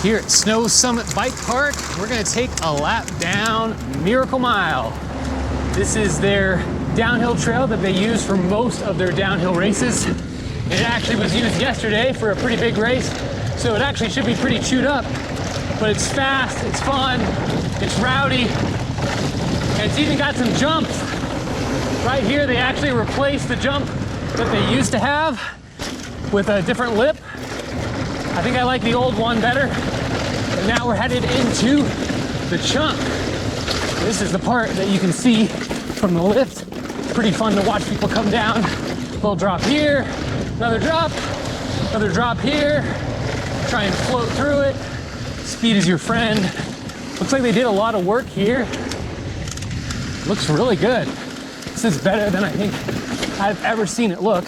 Here at Snow Summit Bike Park, we're gonna take a lap down Miracle Mile. This is their downhill trail that they use for most of their downhill races. It actually was used yesterday for a pretty big race, so it actually should be pretty chewed up. But it's fast, it's fun, it's rowdy, and it's even got some jumps. Right here, they actually replaced the jump that they used to have with a different lip. I think I like the old one better. And now we're headed into the chunk. This is the part that you can see from the lift. Pretty fun to watch people come down. Little drop here, another drop here. Try and float through it. Speed is your friend. Looks like they did a lot of work here. Looks really good. This is better than I think I've ever seen it look.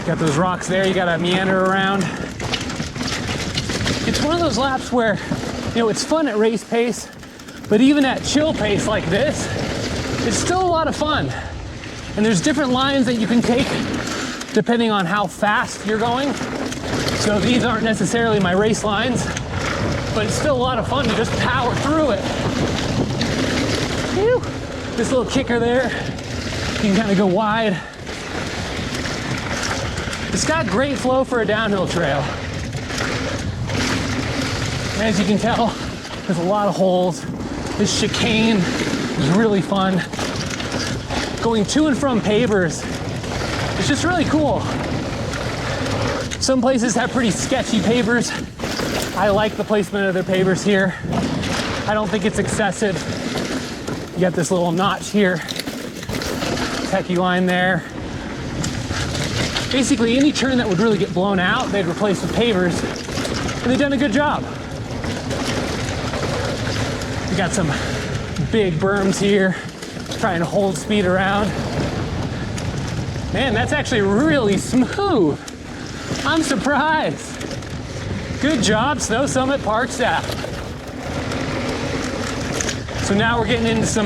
Got those rocks there, you gotta meander around. It's one of those laps where, you know, it's fun at race pace, but even at chill pace like this, it's still a lot of fun. And there's different lines that you can take depending on how fast you're going. So these aren't necessarily my race lines, but it's still a lot of fun to just power through it. Whew. This little kicker there, you can kind of go wide. It's got great flow for a downhill trail. As you can tell, there's a lot of holes. This chicane is really fun. Going to and from pavers, it's just really cool. Some places have pretty sketchy pavers. I like the placement of their pavers here. I don't think it's excessive. You got this little notch here, techie line there. Basically, any turn that would really get blown out, they'd replace with pavers, and they've done a good job. We got some big berms here, trying to hold speed around. Man, that's actually really smooth. I'm surprised. Good job, Snow Summit Park staff. So now we're getting into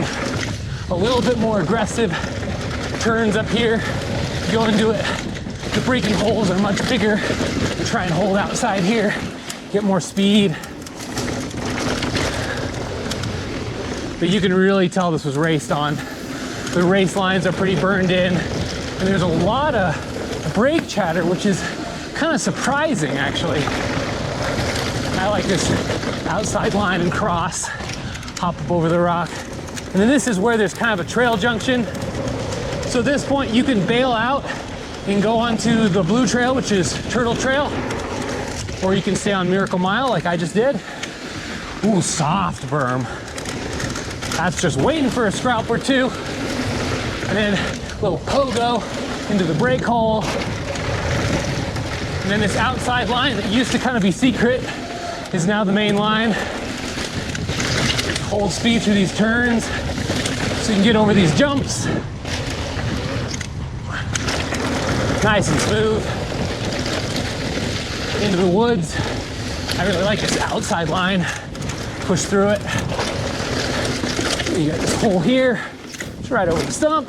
a little bit more aggressive turns up here. Go into it. The braking holes are much bigger. Try and hold outside here, get more speed. But you can really tell this was raced on. The race lines are pretty burned in, and there's a lot of brake chatter, which is kind of surprising, actually. I like this outside line and cross, hop up over the rock. And then this is where there's kind of a trail junction. So at this point, you can bail out and go onto the blue trail, which is Turtle Trail, or you can stay on Miracle Mile like I just did. Ooh, soft berm. That's just waiting for a scrap or two. And then a little pogo into the brake hole. And then this outside line that used to kind of be secret is now the main line. Hold speed through these turns so you can get over these jumps. Nice and smooth. Into the woods. I really like this outside line. Push through it. You got this hole here. It's right over the stump.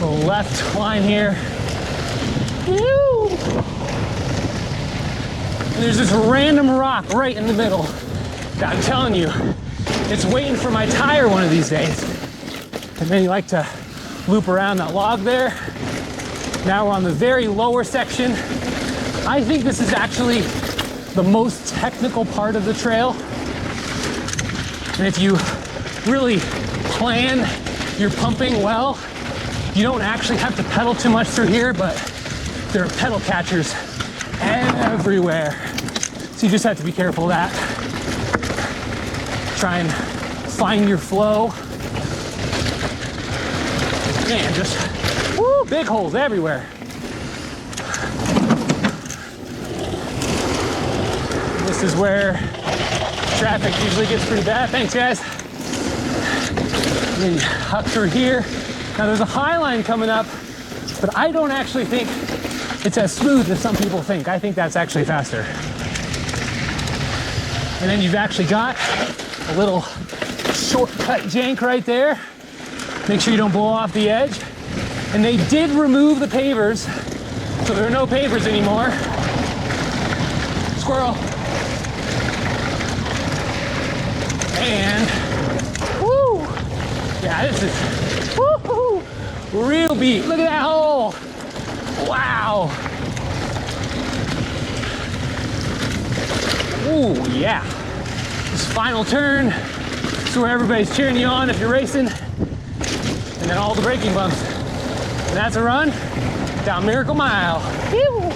Little left line here. Woo! And there's this random rock right in the middle. I'm telling you, it's waiting for my tire one of these days. And then you like to loop around that log there. Now we're on the very lower section. I think this is actually the most technical part of the trail. And if you really plan your pumping well, you don't actually have to pedal too much through here, but there are pedal catchers everywhere. So you just have to be careful of that. Try and find your flow. Man, just woo, big holes everywhere. This is where traffic usually gets pretty bad. Thanks, guys. And then you huck through here. Now there's a high line coming up, but I don't actually think it's as smooth as some people think. I think that's actually faster. And then you've actually got a little shortcut jank right there. Make sure you don't blow off the edge. And they did remove the pavers, so there are no pavers anymore. It's squirrel. And, woo! Yeah, this is, woo-hoo, real beat. Look at that hole. Wow. Ooh, yeah. This final turn is where everybody's cheering you on if you're racing. And then all the braking bumps. And that's a run down Miracle Mile. Woo.